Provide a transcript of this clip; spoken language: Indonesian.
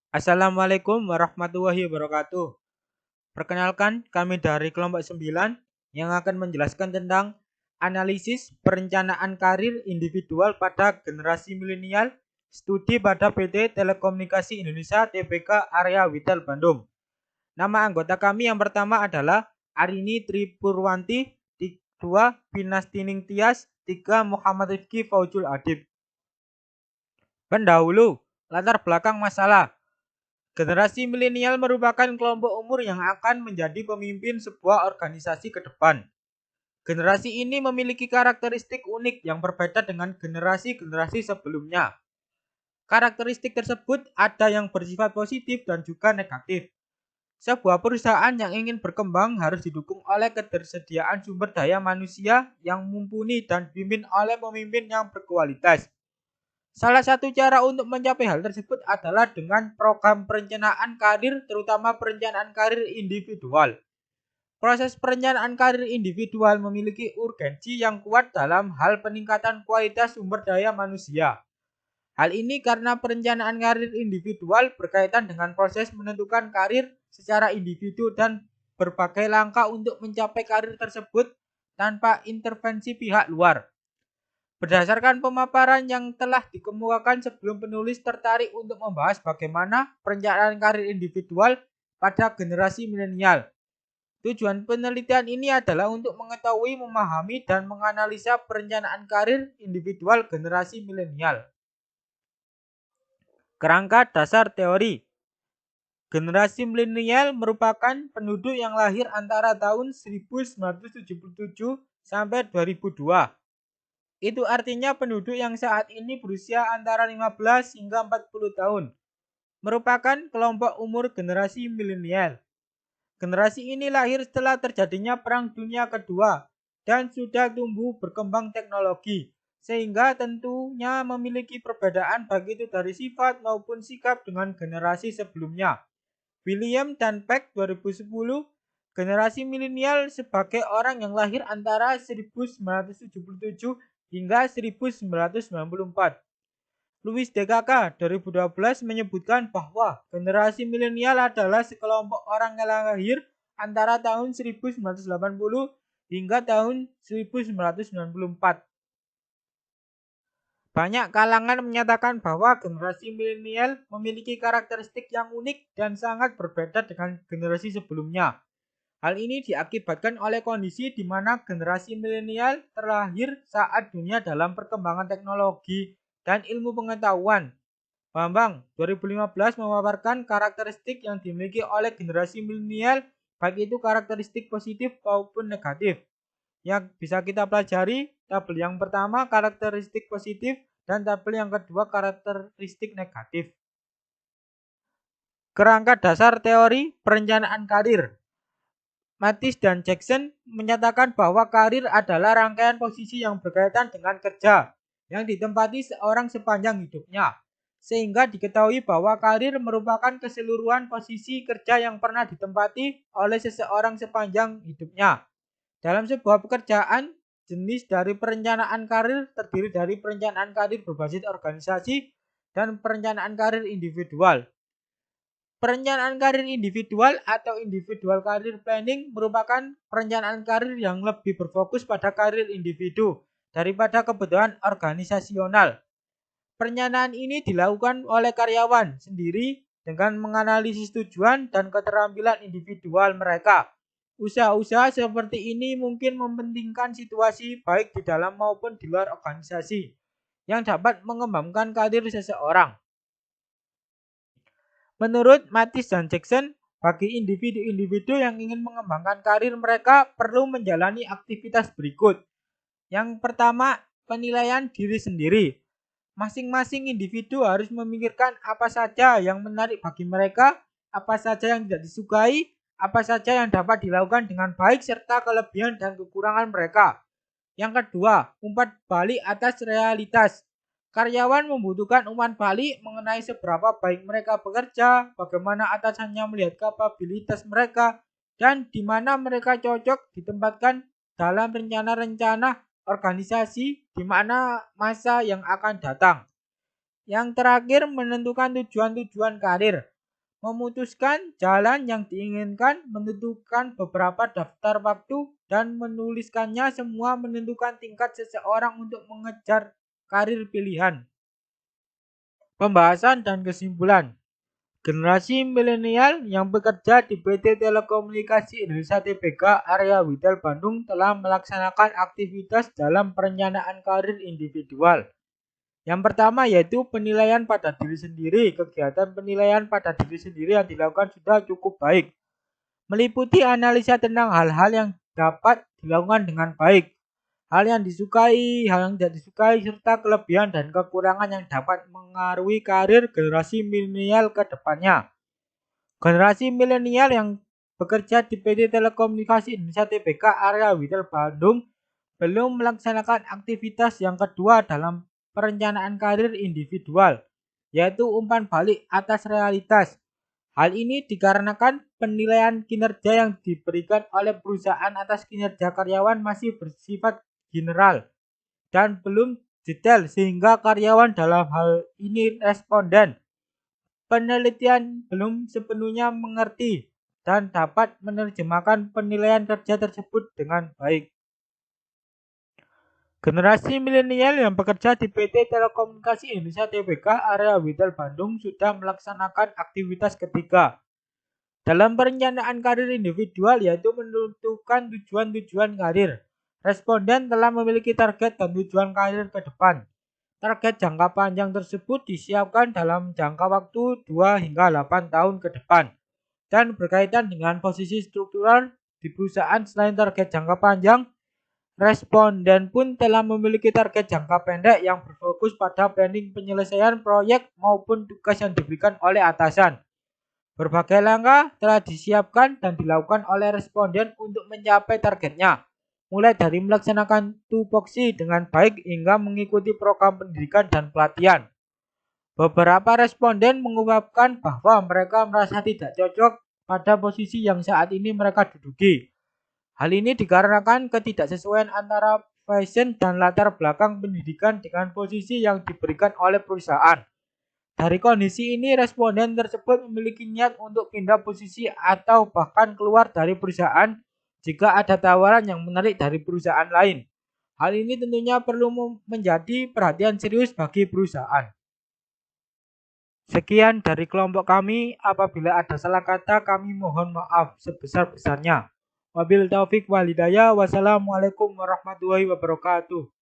Assalamualaikum warahmatullahi wabarakatuh. Perkenalkan, kami dari kelompok 9 yang akan menjelaskan tentang analisis perencanaan karir individual pada generasi milenial, studi pada PT Telekomunikasi Indonesia Tbk Area Witel Bandung. Nama anggota kami yang pertama adalah Arini Tripurwanti, 2 Pinastining Tias, 3 Muhammad Rifki Faujul Adib. Pendahulu, latar belakang masalah. Generasi milenial merupakan kelompok umur yang akan menjadi pemimpin sebuah organisasi ke depan. Generasi ini memiliki karakteristik unik yang berbeda dengan generasi-generasi sebelumnya. Karakteristik tersebut ada yang bersifat positif dan juga negatif. Sebuah perusahaan yang ingin berkembang harus didukung oleh ketersediaan sumber daya manusia yang mumpuni dan dipimpin oleh pemimpin yang berkualitas. Salah satu cara untuk mencapai hal tersebut adalah dengan program perencanaan karir, terutama perencanaan karir individual. Proses perencanaan karir individual memiliki urgensi yang kuat dalam hal peningkatan kualitas sumber daya manusia. Hal ini karena perencanaan karir individual berkaitan dengan proses menentukan karir secara individu dan berbagai langkah untuk mencapai karir tersebut tanpa intervensi pihak luar. Berdasarkan pemaparan yang telah dikemukakan sebelum, penulis tertarik untuk membahas bagaimana perencanaan karir individual pada generasi milenial. Tujuan penelitian ini adalah untuk mengetahui, memahami, dan menganalisa perencanaan karir individual generasi milenial. Kerangka dasar teori. Generasi milenial merupakan penduduk yang lahir antara tahun 1977 sampai 2002. Itu artinya penduduk yang saat ini berusia antara 15 hingga 40 tahun, merupakan kelompok umur generasi milenial. Generasi ini lahir setelah terjadinya Perang Dunia Kedua dan sudah tumbuh berkembang teknologi, sehingga tentunya memiliki perbedaan baik itu dari sifat maupun sikap dengan generasi sebelumnya. William dan Peck 2010, generasi milenial sebagai orang yang lahir antara 1977 hingga 1994. Louis DKK 2012 menyebutkan bahwa generasi milenial adalah sekelompok orang yang lahir antara tahun 1980 hingga tahun 1994. Banyak kalangan menyatakan bahwa generasi milenial memiliki karakteristik yang unik dan sangat berbeda dengan generasi sebelumnya. Hal ini diakibatkan oleh kondisi di mana generasi milenial terlahir saat dunia dalam perkembangan teknologi dan ilmu pengetahuan. Bambang 2015 memaparkan karakteristik yang dimiliki oleh generasi milenial, baik itu karakteristik positif maupun negatif. Yang bisa kita pelajari, tabel yang pertama karakteristik positif dan tabel yang kedua karakteristik negatif. Kerangka dasar teori perencanaan karir. Mattis dan Jackson menyatakan bahwa karir adalah rangkaian posisi yang berkaitan dengan kerja yang ditempati seorang sepanjang hidupnya, sehingga diketahui bahwa karir merupakan keseluruhan posisi kerja yang pernah ditempati oleh seseorang sepanjang hidupnya. Dalam sebuah pekerjaan, jenis dari perencanaan karir terdiri dari perencanaan karir berbasis organisasi dan perencanaan karir individual. Perencanaan karir individual atau individual career planning merupakan perencanaan karir yang lebih berfokus pada karir individu daripada kebutuhan organisasional. Perencanaan ini dilakukan oleh karyawan sendiri dengan menganalisis tujuan dan keterampilan individual mereka. Usaha-usaha seperti ini mungkin mementingkan situasi baik di dalam maupun di luar organisasi yang dapat mengembangkan karir seseorang. Menurut Mattis dan Jackson, bagi individu-individu yang ingin mengembangkan karir mereka perlu menjalani aktivitas berikut. Yang pertama, penilaian diri sendiri. Masing-masing individu harus memikirkan apa saja yang menarik bagi mereka, apa saja yang tidak disukai, apa saja yang dapat dilakukan dengan baik serta kelebihan dan kekurangan mereka. Yang kedua, umpan balik atas realitas. Karyawan membutuhkan umpan balik mengenai seberapa baik mereka bekerja, bagaimana atasannya melihat kapabilitas mereka, dan di mana mereka cocok ditempatkan dalam rencana-rencana organisasi di mana masa yang akan datang. Yang terakhir, menentukan tujuan-tujuan karir. memutuskan jalan yang diinginkan, menentukan beberapa daftar waktu, dan menuliskannya semua menentukan tingkat seseorang untuk mengejar karir pilihan. Pembahasan dan kesimpulan. Generasi milenial yang bekerja di PT Telekomunikasi Indonesia Tbk area Witel Bandung telah melaksanakan aktivitas dalam perencanaan karir individual. Yang pertama yaitu penilaian pada diri sendiri. Kegiatan penilaian pada diri sendiri yang dilakukan sudah cukup baik, meliputi analisa tentang hal-hal yang dapat dilakukan dengan baik, hal yang disukai, hal yang tidak disukai, serta kelebihan dan kekurangan yang dapat mengaruhi karir generasi milenial ke depannya. Generasi milenial yang bekerja di PT Telekomunikasi Indonesia Tbk area Witel Bandung belum melaksanakan aktivitas yang kedua dalam perencanaan karir individual, yaitu umpan balik atas realitas. Hal ini dikarenakan penilaian kinerja yang diberikan oleh perusahaan atas kinerja karyawan masih bersifat general dan belum detail sehingga karyawan dalam hal ini responden penelitian belum sepenuhnya mengerti dan dapat menerjemahkan penilaian kerja tersebut dengan baik. Generasi milenial yang bekerja di PT Telekomunikasi Indonesia Tbk area Witel Bandung sudah melaksanakan aktivitas ketiga dalam perencanaan karir individual, yaitu menentukan tujuan-tujuan karir. Responden telah memiliki target dan tujuan karir ke depan. Target jangka panjang tersebut disiapkan dalam jangka waktu 2 hingga 8 tahun ke depan dan berkaitan dengan posisi struktural di perusahaan. Selain target jangka panjang, responden pun telah memiliki target jangka pendek yang berfokus pada planning penyelesaian proyek maupun tugas yang diberikan oleh atasan. Berbagai langkah telah disiapkan dan dilakukan oleh responden untuk mencapai targetnya, mulai dari melaksanakan tupoksi dengan baik hingga mengikuti program pendidikan dan pelatihan. Beberapa responden mengungkapkan bahwa mereka merasa tidak cocok pada posisi yang saat ini mereka duduki. Hal ini dikarenakan ketidaksesuaian antara passion dan latar belakang pendidikan dengan posisi yang diberikan oleh perusahaan. Dari kondisi ini, responden tersebut memiliki niat untuk pindah posisi atau bahkan keluar dari perusahaan jika ada tawaran yang menarik dari perusahaan lain. Hal ini tentunya perlu menjadi perhatian serius bagi perusahaan. Sekian dari kelompok kami. Apabila ada salah kata, kami mohon maaf sebesar-besarnya. Wabil taufik wal hidayah. Wassalamualaikum warahmatullahi wabarakatuh.